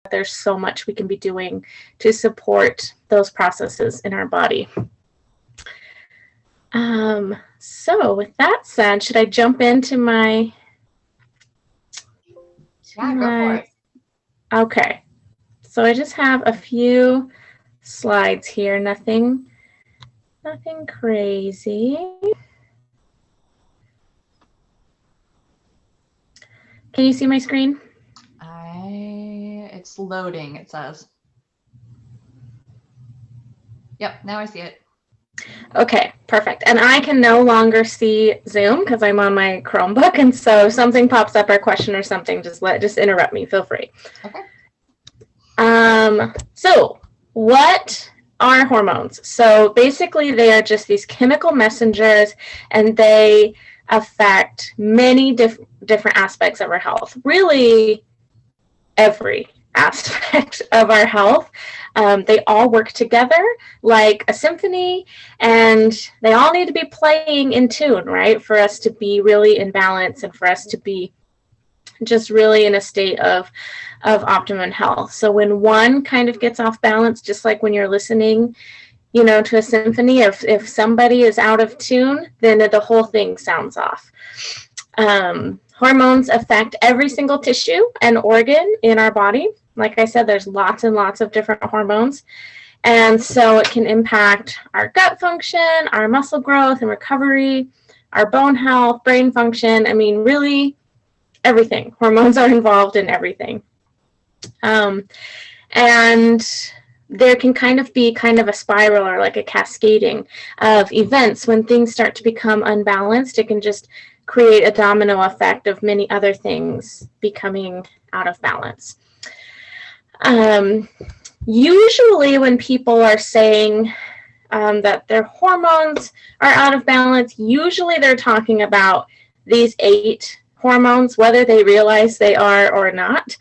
there's so much we can be doing to support those processes in our body. So with that said, should I jump into my... Yeah, go for it. Okay. So I just have a few slides here, nothing crazy. Can you see my screen? It's loading, it says. Yep, now I see it. Okay, perfect. And I can no longer see Zoom because I'm on my Chromebook, and so if something pops up or a question or something, just interrupt me. Feel free. Okay. So what are hormones? So basically, they are just these chemical messengers, and they affect many different aspects of our health. Really, every aspect of our health. They all work together like a symphony, and they all need to be playing in tune, right, for us to be really in balance and for us to be just really in a state of optimum health. So when one kind of gets off balance, just like when you're listening, you know, to a symphony, if somebody is out of tune, then the whole thing sounds off. Hormones affect every single tissue and organ in our body. Like I said, there's lots and lots of different hormones. And so it can impact our gut function, our muscle growth and recovery, our bone health, brain function. I mean, really everything. Hormones are involved in everything. And there can be a spiral or like a cascading of events. When things start to become unbalanced, it can just create a domino effect of many other things becoming out of balance. Usually when people are saying that their hormones are out of balance, usually they're talking about these 8 hormones, whether they realize they are or not.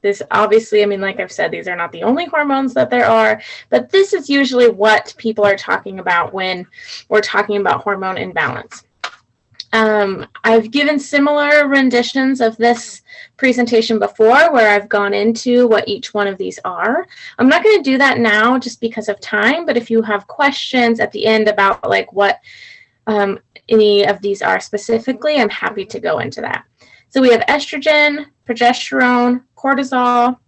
This obviously, I mean, like I've said, these are not the only hormones that there are, but this is usually what people are talking about when we're talking about hormone imbalance. I've given similar renditions of this presentation before where I've gone into what each one of these are. I'm not going to do that now just because of time, but if you have questions at the end about like what any of these are specifically, I'm happy to go into that. So we have estrogen, progesterone, cortisol,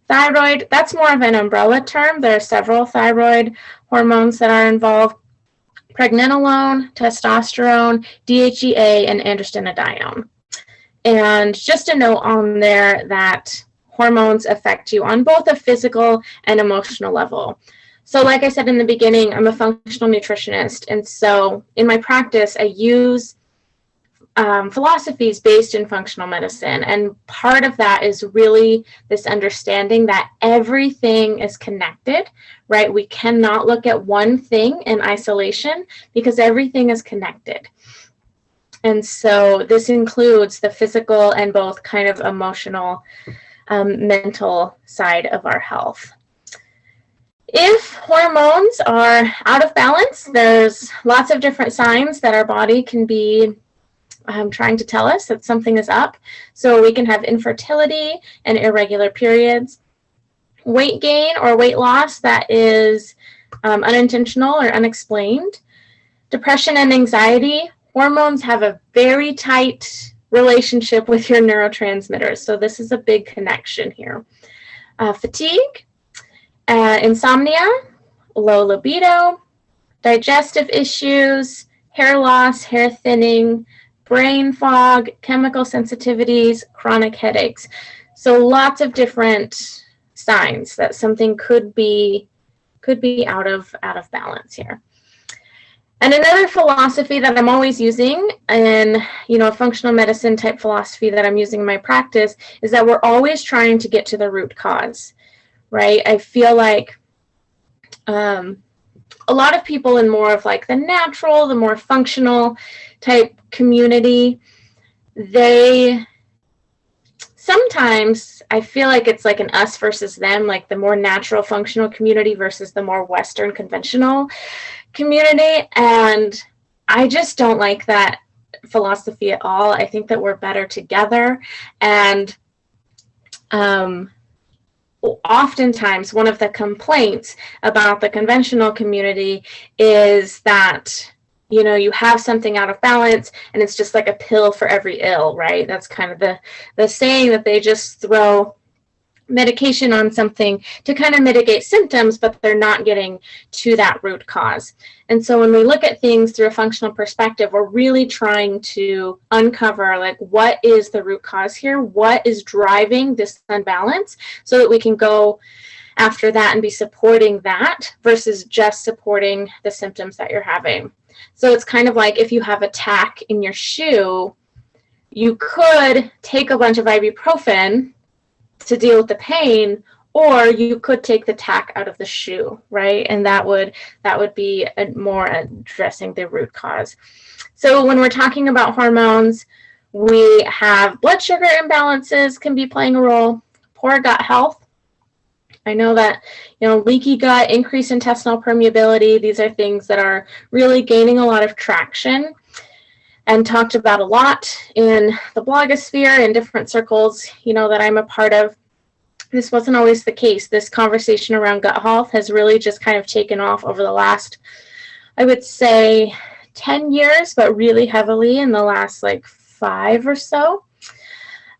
thyroid. That's more of an umbrella term. There are several thyroid hormones that are involved. Pregnenolone, testosterone, DHEA, and androstenedione. And just a note on there that hormones affect you on both a physical and emotional level. So like I said in the beginning, I'm a functional nutritionist. And so in my practice, I use philosophies based in functional medicine. And part of that is really this understanding that everything is connected, right? We cannot look at one thing in isolation because everything is connected. And so this includes the physical and both kind of emotional, mental side of our health. If hormones are out of balance, there's lots of different signs that our body can be trying to tell us that something is up. So we can have infertility and irregular periods, weight gain or weight loss that is unintentional or unexplained, depression and anxiety. Hormones have a very tight relationship with your neurotransmitters. So this is a big connection here. Fatigue, insomnia, low libido, digestive issues, hair loss, hair thinning, brain fog, chemical sensitivities, chronic headaches. So lots of different signs that something could be out of balance here. And another philosophy that I'm always using in, a functional medicine type philosophy that I'm using in my practice is that we're always trying to get to the root cause, right? I feel like a lot of people in more of like the natural, the more functional type community, they sometimes, I feel like it's like an us versus them, like the more natural functional community versus the more Western conventional community. And I just don't like that philosophy at all. I think that we're better together. And Oftentimes one of the complaints about the conventional community is that, you have something out of balance and it's just like a pill for every ill, right? That's kind of the saying, that they just throw medication on something to kind of mitigate symptoms, but they're not getting to that root cause. And so when we look at things through a functional perspective, we're really trying to uncover, like, what is the root cause here? What is driving this imbalance, so that we can go after that and be supporting that versus just supporting the symptoms that you're having. So it's kind of like if you have a tack in your shoe, you could take a bunch of ibuprofen to deal with the pain, or you could take the tack out of the shoe, right? And that would be more addressing the root cause. So when we're talking about hormones, we have blood sugar imbalances can be playing a role, poor gut health. I know that, leaky gut, increased intestinal permeability, these are things that are really gaining a lot of traction and talked about a lot in the blogosphere and different circles, that I'm a part of. This wasn't always the case. This conversation around gut health has really just kind of taken off over the last, I would say, 10 years, but really heavily in the last 5 or so.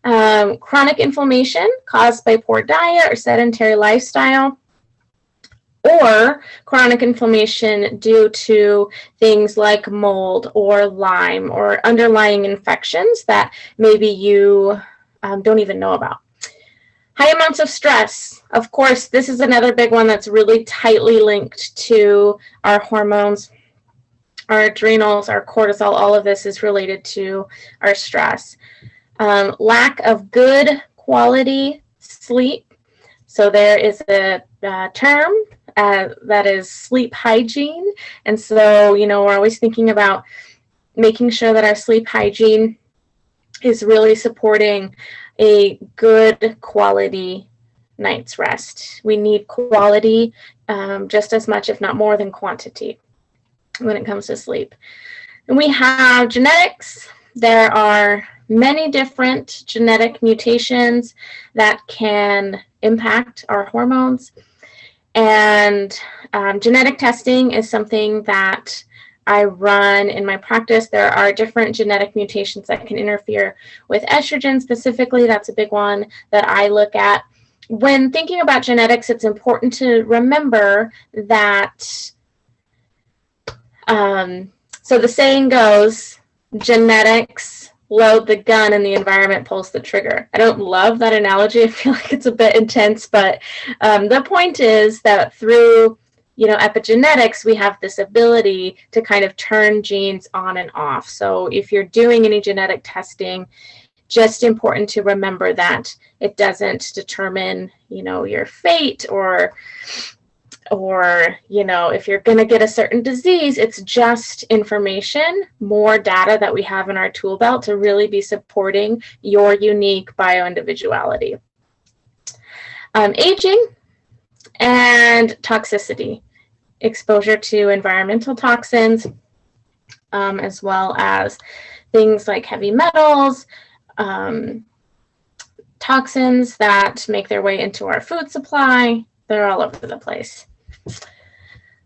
Chronic inflammation caused by poor diet or sedentary lifestyle, or chronic inflammation due to things like mold or Lyme or underlying infections that maybe you don't even know about. High amounts of stress. Of course, this is another big one that's really tightly linked to our hormones, our adrenals, our cortisol. All of this is related to our stress. Lack of good quality sleep. So there is a term that is sleep hygiene. And so, we're always thinking about making sure that our sleep hygiene is really supporting a good quality night's rest. We need quality just as much, if not more, than quantity when it comes to sleep. And we have genetics. There are many different genetic mutations that can impact our hormones. And genetic testing is something that I run in my practice. There are different genetic mutations that can interfere with estrogen specifically. That's a big one that I look at. When thinking about genetics, it's important to remember that, so the saying goes, genetics load the gun and the environment pulls the trigger. I don't love that analogy. I feel like it's a bit intense, but the point is that through epigenetics, we have this ability to kind of turn genes on and off. So if you're doing any genetic testing, just important to remember that it doesn't determine, your fate or if you're going to get a certain disease. It's just information, more data that we have in our tool belt to really be supporting your unique bioindividuality. Aging and toxicity, exposure to environmental toxins, as well as things like heavy metals, toxins that make their way into our food supply. They're all over the place.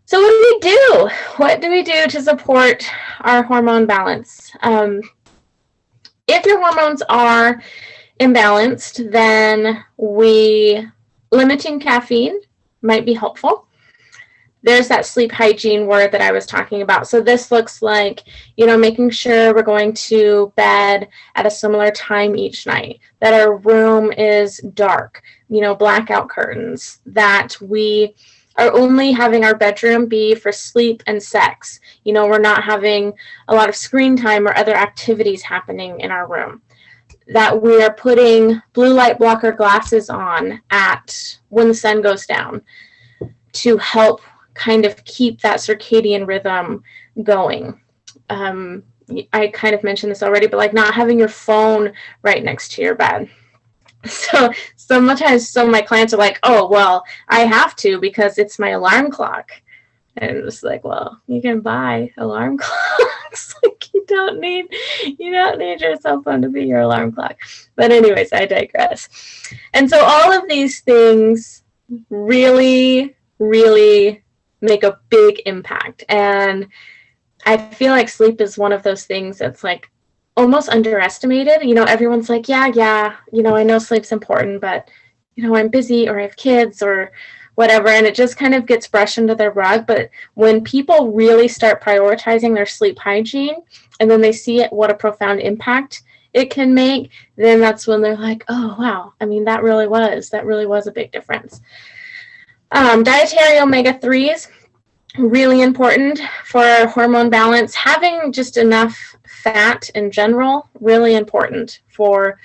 So what do we do? What do we do to support our hormone balance? If your hormones are imbalanced, then limiting caffeine might be helpful. There's that sleep hygiene word that I was talking about. So this looks like, making sure we're going to bed at a similar time each night, that our room is dark, blackout curtains, that we are only having our bedroom be for sleep and sex. We're not having a lot of screen time or other activities happening in our room. That we are putting blue light blocker glasses on when the sun goes down to help kind of keep that circadian rhythm going. I kind of mentioned this already, but not having your phone right next to your bed. So sometimes some of my clients are like, oh, well, I have to because it's my alarm clock. And it was like, well, you can buy alarm clocks. Like you don't need your cell phone to be your alarm clock. But anyways, I digress. And so all of these things really, really make a big impact. And I feel like sleep is one of those things that's like almost underestimated. Everyone's like, yeah, I know sleep's important, but I'm busy or I have kids or whatever, and it just kind of gets brushed under their rug. But when people really start prioritizing their sleep hygiene and then they see what a profound impact it can make, then that's when they're like, oh wow, I mean, that really was a big difference. Dietary omega-3s, really important for our hormone balance. Having just enough fat in general, really important for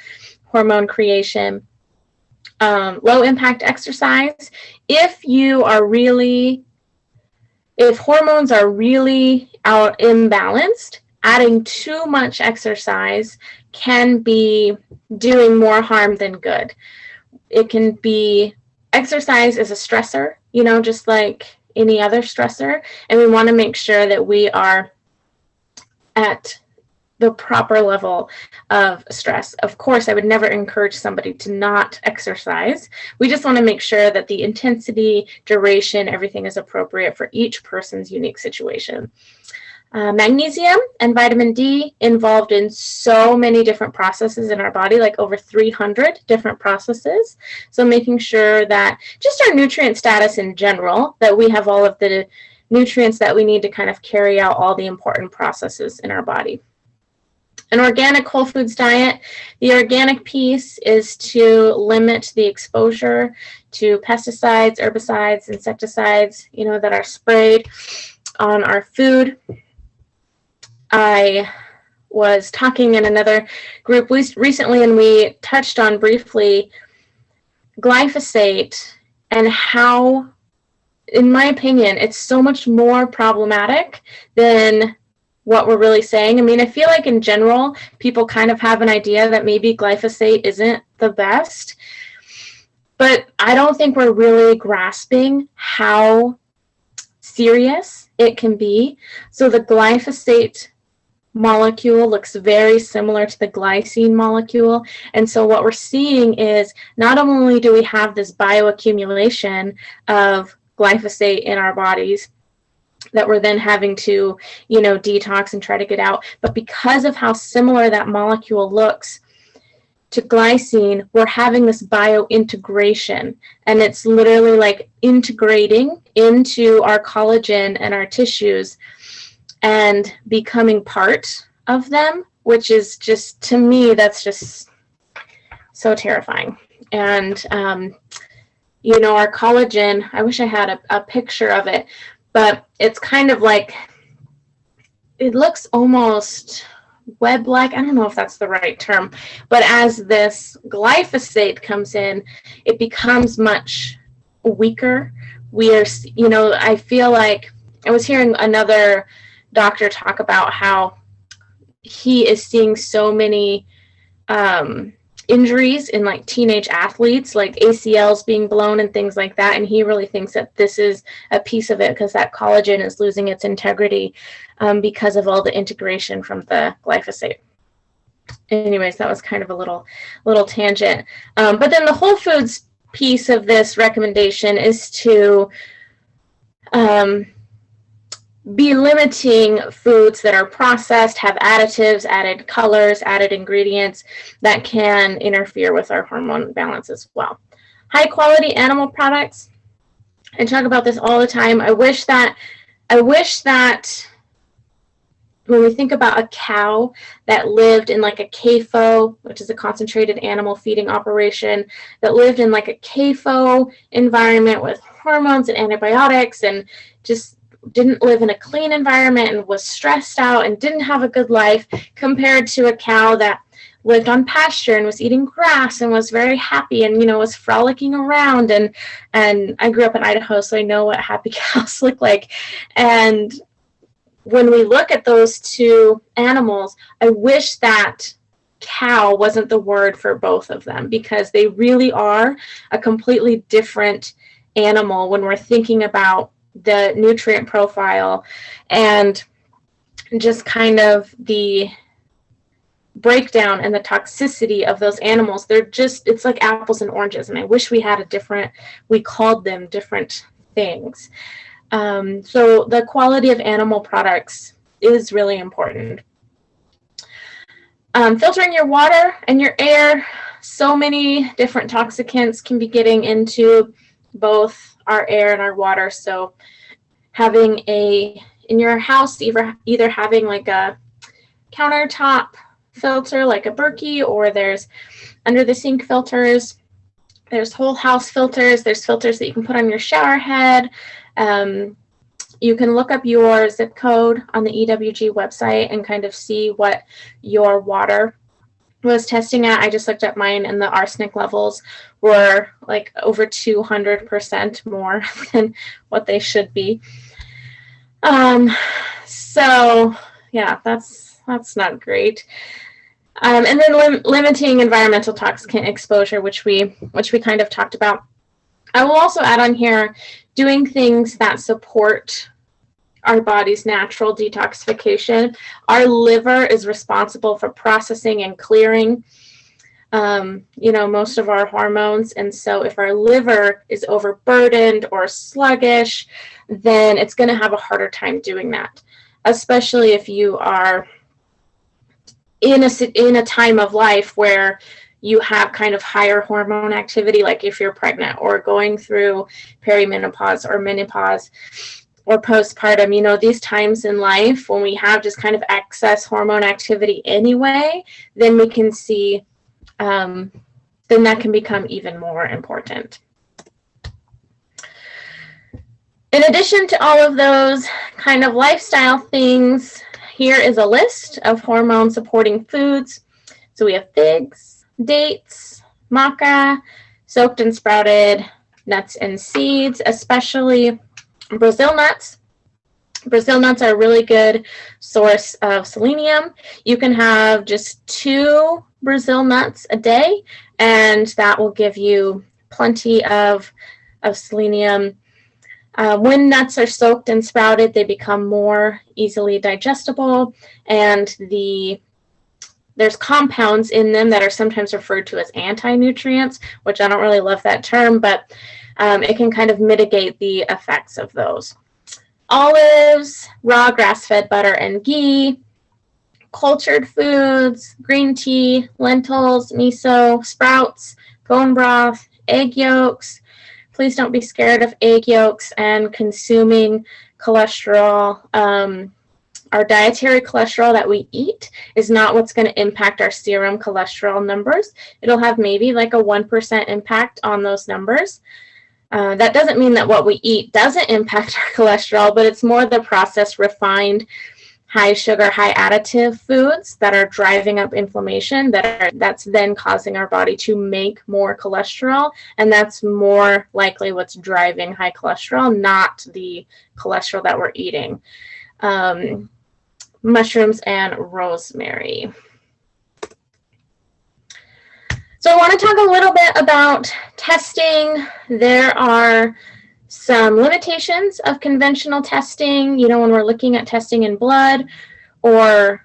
hormone creation. Low impact exercise. If hormones are really out imbalanced, adding too much exercise can be doing more harm than good. It can be, exercise is a stressor, just like any other stressor, and we want to make sure that we are at the proper level of stress. Of course, I would never encourage somebody to not exercise. We just want to make sure that the intensity, duration, everything is appropriate for each person's unique situation. Magnesium and vitamin D involved in so many different processes in our body, like over 300 different processes. So making sure that just our nutrient status in general, that we have all of the nutrients that we need to kind of carry out all the important processes in our body. An organic whole foods diet. The organic piece is to limit the exposure to pesticides, herbicides, insecticides, that are sprayed on our food. I was talking in another group recently, and we touched on briefly glyphosate and how, in my opinion, it's so much more problematic than what we're really saying. I mean, I feel like in general, people kind of have an idea that maybe glyphosate isn't the best, but I don't think we're really grasping how serious it can be. So the glyphosate molecule looks very similar to the glycine molecule. And so what we're seeing is not only do we have this bioaccumulation of glyphosate in our bodies that we're then having to, detox and try to get out, but because of how similar that molecule looks to glycine, we're having this biointegration, and it's literally like integrating into our collagen and our tissues and becoming part of them, which is just, to me, that's just so terrifying. And, our collagen, I wish I had a picture of it, but it's kind of like, it looks almost web-like. I don't know if that's the right term, but as this glyphosate comes in, it becomes much weaker. I feel like I was hearing another doctor talk about how he is seeing so many injuries in like teenage athletes, like ACLs being blown and things like that, and he really thinks that this is a piece of it because that collagen is losing its integrity because of all the integration from the glyphosate. Anyways, that was kind of a little tangent, but then the whole foods piece of this recommendation is to be limiting foods that are processed, have additives, added colors, added ingredients that can interfere with our hormone balance as well. High quality animal products. I talk about this all the time. I wish that when we think about a cow that lived in like a CAFO, which is a concentrated animal feeding operation, that lived in like a CAFO environment with hormones and antibiotics and just didn't live in a clean environment and was stressed out and didn't have a good life, compared to a cow that lived on pasture and was eating grass and was very happy and, was frolicking around. And I grew up in Idaho, so I know what happy cows look like. And when we look at those two animals, I wish that cow wasn't the word for both of them, because they really are a completely different animal when we're thinking about the nutrient profile, and just kind of the breakdown and the toxicity of those animals. It's like apples and oranges, and I wish we called them different things. So the quality of animal products is really important. Filtering your water and your air. So many different toxicants can be getting into both our air and our water. So having in your house, either having like a countertop filter like a Berkey, or there's under the sink filters, there's whole house filters, there's filters that you can put on your shower head. You can look up your zip code on the EWG website and kind of see what your water was testing at. I just looked up mine, and the arsenic levels were like over 200% more than what they should be. So yeah, that's not great. And then limiting environmental toxicant exposure, which we kind of talked about. I will also add on here doing things that support our body's natural detoxification. Our liver is responsible for processing and clearing, most of our hormones. And so if our liver is overburdened or sluggish, then it's going to have a harder time doing that, especially if you are in a time of life where you have kind of higher hormone activity, like if you're pregnant or going through perimenopause or menopause or postpartum. These times in life when we have just kind of excess hormone activity anyway, then we can see, then that can become even more important. In addition to all of those kind of lifestyle things, here is a list of hormone supporting foods. So we have figs, dates, maca, soaked and sprouted nuts and seeds, especially Brazil nuts. Brazil nuts are a really good source of selenium. You can have just 2 Brazil nuts a day, and that will give you plenty of selenium. When nuts are soaked and sprouted, they become more easily digestible, and there's compounds in them that are sometimes referred to as anti-nutrients, which I don't really love that term, but it can kind of mitigate the effects of those. Olives, raw grass-fed butter and ghee, cultured foods, green tea, lentils, miso, sprouts, bone broth, egg yolks. Please don't be scared of egg yolks and consuming cholesterol. Our dietary cholesterol that we eat is not what's going to impact our serum cholesterol numbers. It'll have maybe like a 1% impact on those numbers. That doesn't mean that what we eat doesn't impact our cholesterol, but it's more the processed, refined, high sugar, high additive foods that are driving up inflammation that's then causing our body to make more cholesterol, and that's more likely what's driving high cholesterol, not the cholesterol that we're eating. Mushrooms and rosemary. So I want to talk a little bit about testing. There are some limitations of conventional testing, when we're looking at testing in blood, or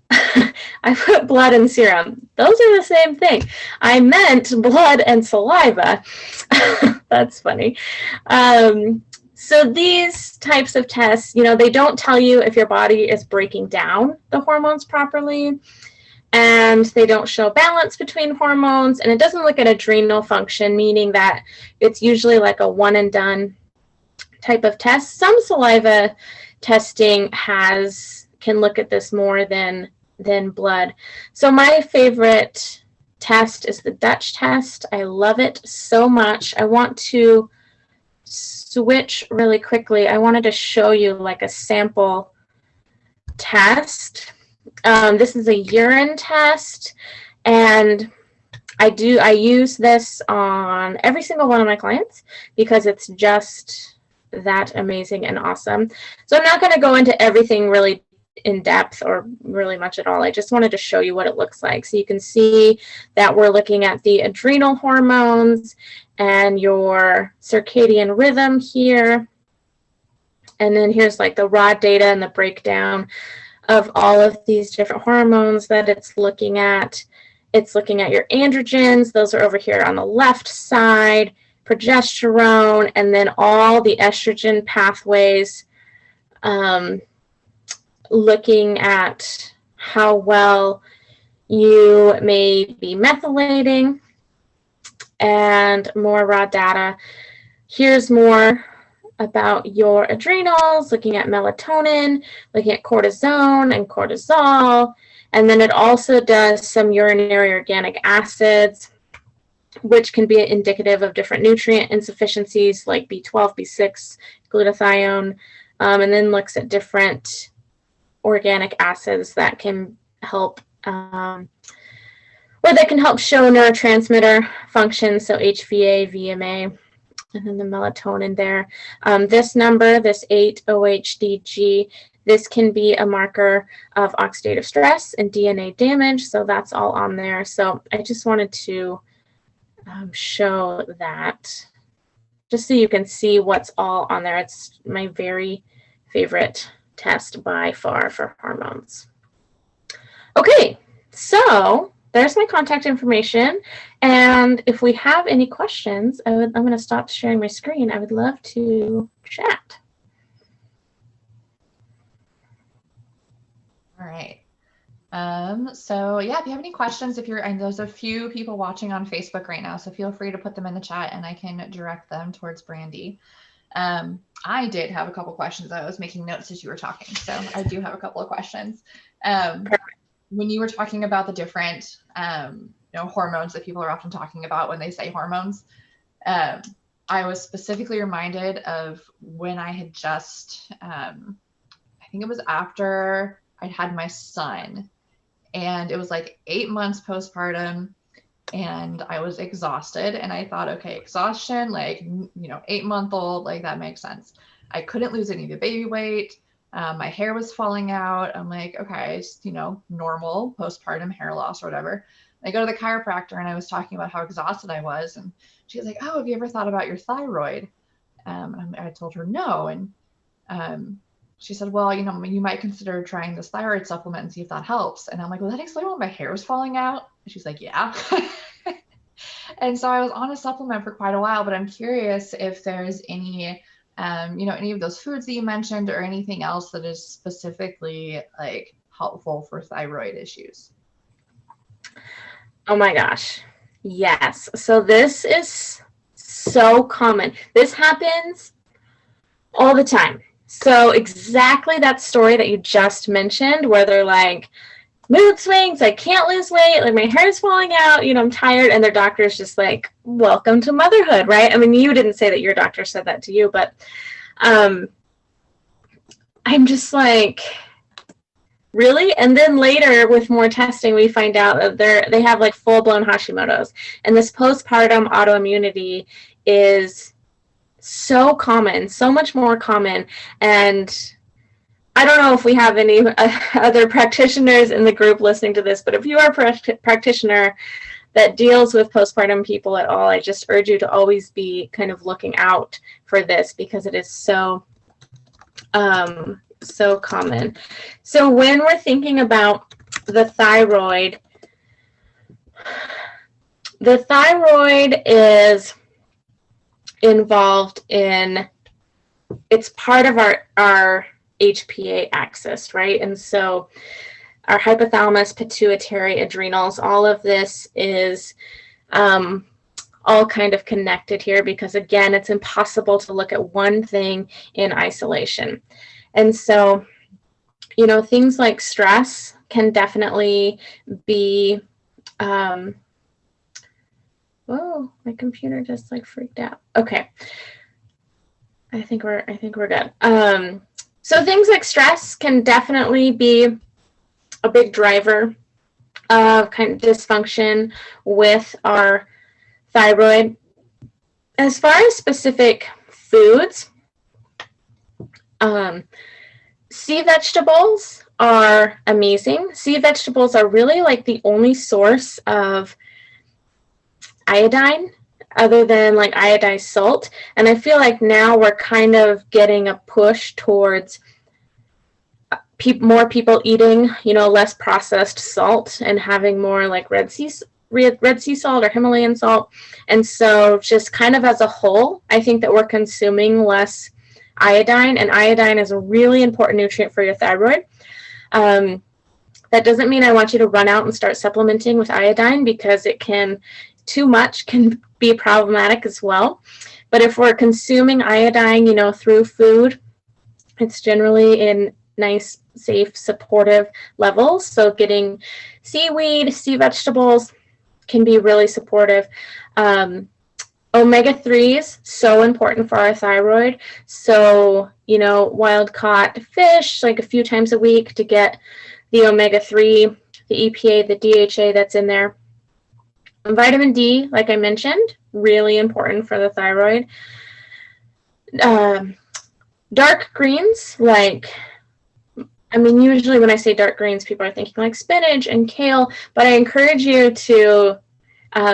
I put blood and serum. Those are the same thing. I meant blood and saliva. That's funny. So these types of tests, they don't tell you if your body is breaking down the hormones properly, and they don't show balance between hormones, and it doesn't look at adrenal function, meaning that it's usually like a one and done type of test. Some saliva testing can look at this more than blood. So my favorite test is the Dutch test. I love it so much. I want to switch really quickly. I wanted to show you like a sample test. This is a urine test, and I use this on every single one of my clients because it's just that amazing and awesome. So I'm not going to go into everything really in depth or really much at all. I just wanted to show you what it looks like. So you can see that we're looking at the adrenal hormones and your circadian rhythm here. And then here's like the raw data and the breakdown of all of these different hormones that it's looking at. It's looking at your androgens. Those are over here on the left side, progesterone, and then all the estrogen pathways, looking at how well you may be methylating, and more raw data. Here's more about your adrenals, looking at melatonin, looking at cortisone and cortisol. And then it also does some urinary organic acids, which can be indicative of different nutrient insufficiencies like B12, B6, glutathione, and then looks at different organic acids that can help, or that can help show neurotransmitter function, so HVA, VMA, and then the melatonin there. This number, this 8-OHDG, this can be a marker of oxidative stress and DNA damage, so that's all on there. So I just wanted to show that, just so you can see what's all on there. It's my very favorite test by far for hormones. Okay, so there's my contact information. And if we have any questions, I'm going to stop sharing my screen. I would love to chat. All right. So yeah, if you have any questions, and there's a few people watching on Facebook right now, so feel free to put them in the chat and I can direct them towards Brandy. I did have a couple questions. I was making notes as you were talking, so I do have a couple of questions. When you were talking about the different, hormones that people are often talking about when they say hormones, I was specifically reminded of when I had just, I think it was after I'd had my son, and it was like 8 months postpartum, and I was exhausted, and I thought, okay, exhaustion, 8-month-old, like that makes sense. I couldn't lose any of the baby weight. My hair was falling out. I'm like, okay, it's, normal postpartum hair loss or whatever. I go to the chiropractor and I was talking about how exhausted I was. And she was like, oh, have you ever thought about your thyroid? I told her no. And she said, well, you might consider trying this thyroid supplement and see if that helps. And I'm like, well, that explains why my hair was falling out. And she's like, yeah. And so I was on a supplement for quite a while, but I'm curious if there's any, any of those foods that you mentioned or anything else that is specifically like helpful for thyroid issues. Oh my gosh. Yes. So this is so common. This happens all the time. So exactly that story that you just mentioned, where they're like, mood swings, I can't lose weight, like my hair is falling out, I'm tired, and their doctor is just like, welcome to motherhood, right? I mean, you didn't say that your doctor said that to you, but I'm just like, really? And then later with more testing, we find out that they have like full-blown Hashimoto's, and this postpartum autoimmunity is so common, so much more common. And I don't know if we have any other practitioners in the group listening to this, but if you are a practitioner that deals with postpartum people at all, I just urge you to always be kind of looking out for this, because it is so common. So when we're thinking about the thyroid is involved in, it's part of our HPA axis, right? And so our hypothalamus, pituitary, adrenals, all of this is all kind of connected here, because again, it's impossible to look at one thing in isolation. And so, things like stress can definitely be, oh, my computer just like freaked out. Okay. I think we're good. So things like stress can definitely be a big driver of kind of dysfunction with our thyroid. As far as specific foods, sea vegetables are amazing. Sea vegetables are really like the only source of iodine other than like iodized salt. And I feel like now we're kind of getting a push towards more people eating, less processed salt and having more like Red Sea salt or Himalayan salt. And so just kind of as a whole, I think that we're consuming less iodine, and iodine is a really important nutrient for your thyroid. That doesn't mean I want you to run out and start supplementing with iodine, because too much can be problematic as well. But if we're consuming iodine, through food, it's generally in nice, safe, supportive levels. So getting seaweed, sea vegetables can be really supportive. Omega-3s, so important for our thyroid. So, wild caught fish, like a few times a week to get the omega-3, the EPA, the DHA that's in there. And vitamin D, like I mentioned, really important for the thyroid. Dark greens, usually when I say dark greens, people are thinking like spinach and kale, but I encourage you to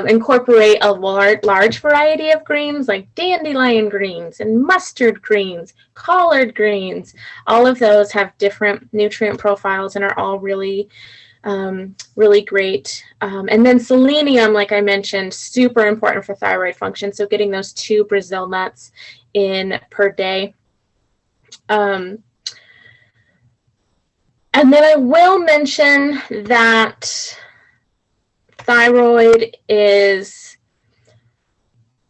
incorporate a large variety of greens like dandelion greens and mustard greens, collard greens. All of those have different nutrient profiles and are all really, really great. And then selenium, like I mentioned, super important for thyroid function. So getting those 2 Brazil nuts in per day. And then I will mention that thyroid is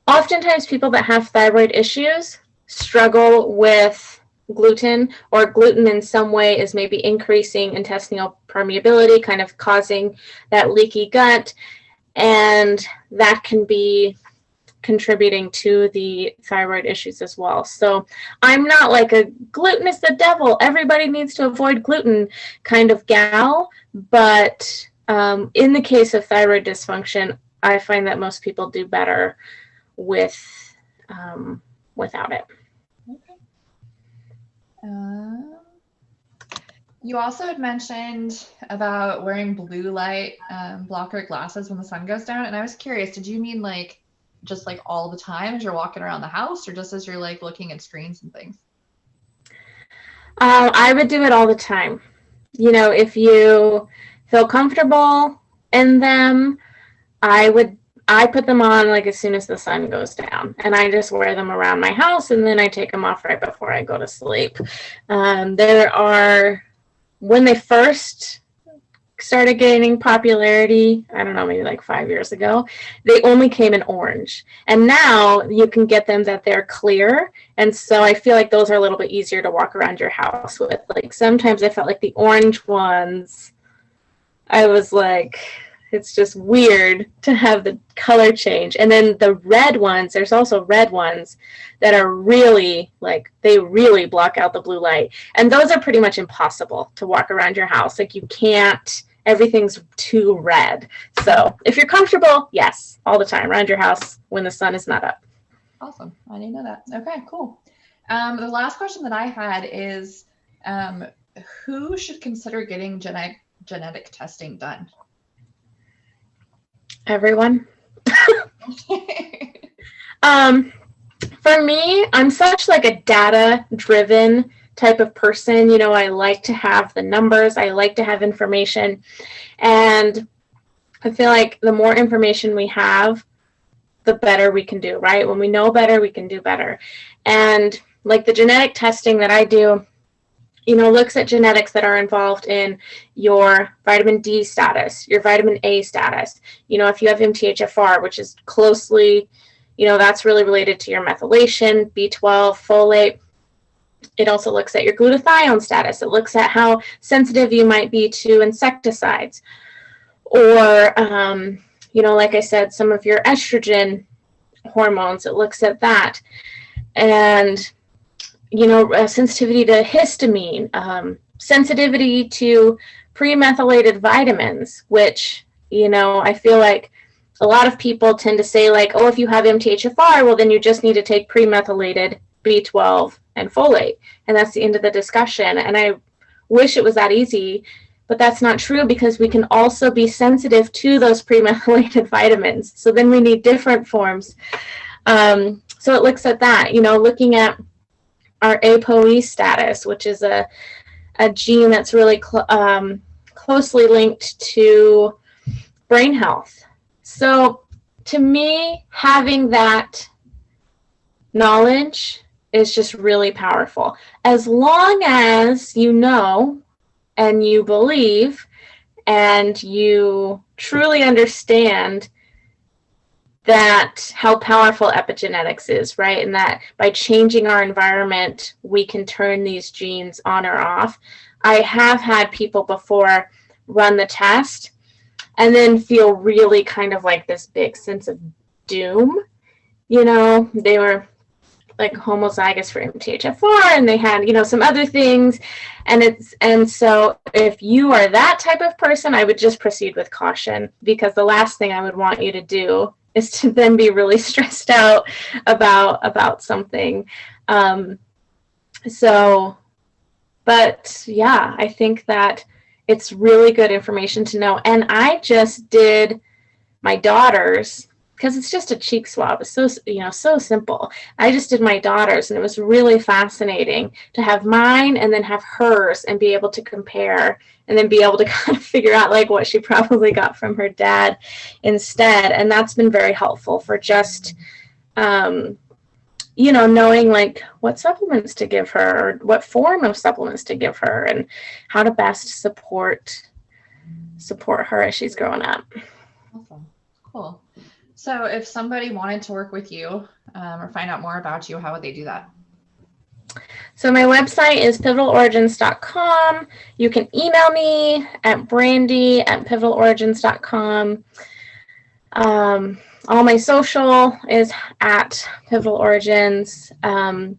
oftentimes people that have thyroid issues struggle with gluten, or gluten in some way is maybe increasing intestinal permeability, kind of causing that leaky gut, and that can be contributing to the thyroid issues as well. So I'm not like a gluten is the devil, everybody needs to avoid gluten kind of gal, but in the case of thyroid dysfunction, I find that most people do better without it. Okay. You also had mentioned about wearing blue light blocker glasses when the sun goes down, and I was curious, did you mean just all the time as you're walking around the house, or just as you're looking at screens and things? I would do it all the time. If you feel comfortable in them, I put them on as soon as the sun goes down, and I just wear them around my house, and then I take them off right before I go to sleep. When they first started gaining popularity, I don't know, maybe 5 years ago, they only came in orange, and now you can get them that they're clear, and so I feel like those are a little bit easier to walk around your house with. Sometimes I felt like the orange ones, I was it's just weird to have the color change. And then the red ones, there's also red ones that are really they really block out the blue light, and those are pretty much impossible to walk around your house. You can't, everything's too red. So if you're comfortable, yes, all the time around your house when the sun is not up. Awesome. I didn't know that. Okay, cool. The last question that I had is, who should consider getting genetic testing done? Everyone. For me, I'm such a data-driven type of person. I like to have the numbers. I like to have information. And I feel like the more information we have, the better we can do, right? When we know better, we can do better. And the genetic testing that I do, looks at genetics that are involved in your vitamin D status, your vitamin A status. If you have MTHFR, which is closely, that's really related to your methylation, B12, folate. It also looks at your glutathione status. It looks at how sensitive you might be to insecticides. Or, like I said, some of your estrogen hormones, it looks at that. And sensitivity to histamine, sensitivity to pre-methylated vitamins, which, I feel like a lot of people tend to say oh, if you have MTHFR, well, then you just need to take pre-methylated B12 and folate. And that's the end of the discussion. And I wish it was that easy, but that's not true because we can also be sensitive to those premethylated vitamins. So then we need different forms. So it looks at that, looking at our ApoE status, which is a gene that's really closely linked to brain health. So to me, having that knowledge is just really powerful. As long as you know and you believe and you truly understand that how powerful epigenetics is, right? And that by changing our environment, we can turn these genes on or off. I have had people before run the test and then feel really kind of like this big sense of doom. They were like homozygous for MTHFR and they had, some other things. And so if you are that type of person, I would just proceed with caution, because the last thing I would want you to do is to then be really stressed out about something. But yeah, I think that it's really good information to know. And I just did my daughter's, because it's just a cheek swab. It's so simple. I just did my daughter's, and it was really fascinating to have mine and then have hers and be able to compare and then be able to kind of figure out like what she probably got from her dad instead. And that's been very helpful for just, knowing like what supplements to give her, or what form of supplements to give her, and how to best support her as she's growing up. Awesome. Cool. So if somebody wanted to work with you or find out more about you, how would they do that? So my website is pivotalorigins.com. You can email me at brandy@pivotalorigins.com. All my social is at Pivotal Origins. And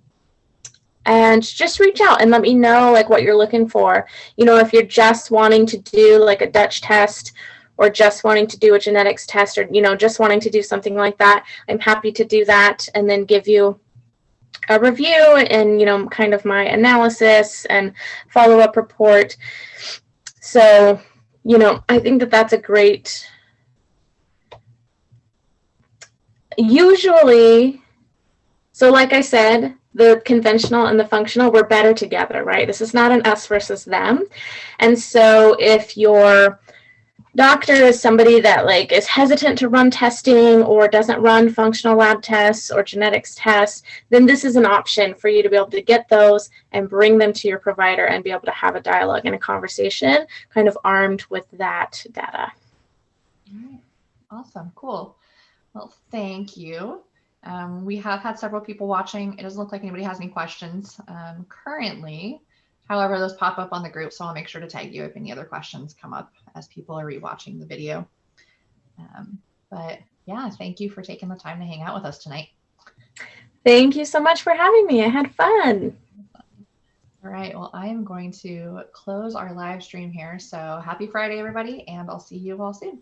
just reach out and let me know like what you're looking for. If you're just wanting to do like a Dutch test, or just wanting to do a genetics test, or, just wanting to do something like that, I'm happy to do that and then give you a review and, kind of my analysis and follow-up report. So, I think that that's a great, usually, so like I said, the conventional and the functional, we're better together, right? This is not an us versus them. And so if your doctor is somebody that like is hesitant to run testing or doesn't run functional lab tests or genetics tests, then this is an option for you to be able to get those and bring them to your provider and be able to have a dialogue and a conversation kind of armed with that data. All right. Awesome. Cool. Well, thank you. We have had several people watching. It doesn't look like anybody has any questions currently. However, those pop up on the group, so I'll make sure to tag you if any other questions come up as people are rewatching the video. But yeah, thank you for taking the time to hang out with us tonight. Thank you so much for having me. I had fun. All right, well, I am going to close our live stream here. So happy Friday, everybody, and I'll see you all soon.